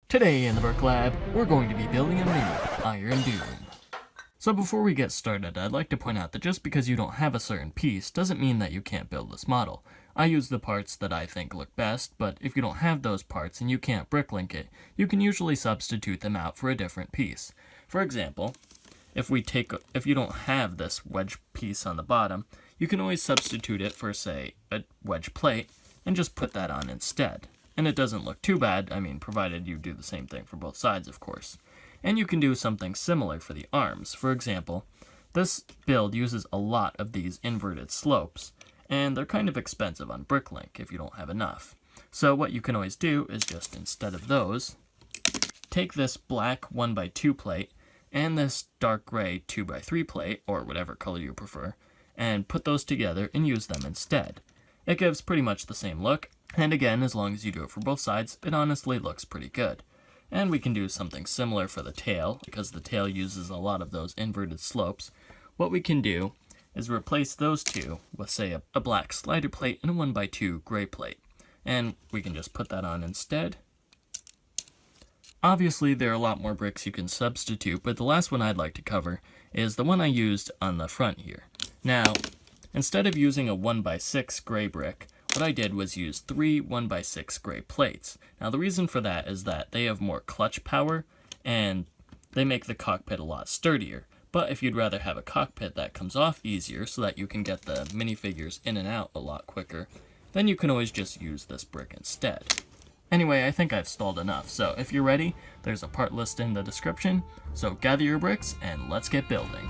Today in the Brick Lab, we're going to be building a mini Iron Doom. So before we get started, I'd like to point out that just because you don't have a certain piece doesn't mean that you can't build this model. I use the parts that I think look best, but if you don't have those parts and you can't bricklink it, you can usually substitute them out for a different piece. For example, if you don't have this wedge piece on the bottom, you can always substitute it for, say, a wedge plate and just put that on instead. And it doesn't look too bad, provided you do the same thing for both sides, of course. And you can do something similar for the arms. For example, this build uses a lot of these inverted slopes, and they're kind of expensive on Bricklink if you don't have enough. So what you can always do is just, instead of those, take this black 1x2 plate and this dark gray 2x3 plate, or whatever color you prefer, and put those together and use them instead. It gives pretty much the same look, and again, as long as you do it for both sides, it honestly looks pretty good. And we can do something similar for the tail, because the tail uses a lot of those inverted slopes. What we can do is replace those two with, say, a black slider plate and a 1x2 gray plate. And we can just put that on instead. Obviously, there are a lot more bricks you can substitute, but the last one I'd like to cover is the one I used on the front here. Now, instead of using a 1x6 gray brick, what I did was use 3 1x6 gray plates. Now the reason for that is that they have more clutch power and they make the cockpit a lot sturdier. But if you'd rather have a cockpit that comes off easier so that you can get the minifigures in and out a lot quicker, then you can always just use this brick instead. Anyway, I think I've stalled enough, so if you're ready, there's a part list in the description, so gather your bricks and let's get building.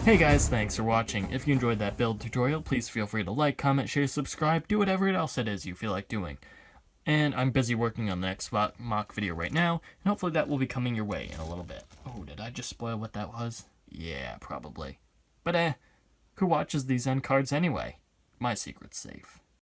Hey guys, thanks for watching. If you enjoyed that build tutorial, please feel free to like, comment, share, subscribe, do whatever else it is you feel like doing. And I'm busy working on the next mock video right now, and hopefully that will be coming your way in a little bit. Oh, did I just spoil what that was? Yeah, probably. But who watches these end cards anyway? My secret's safe.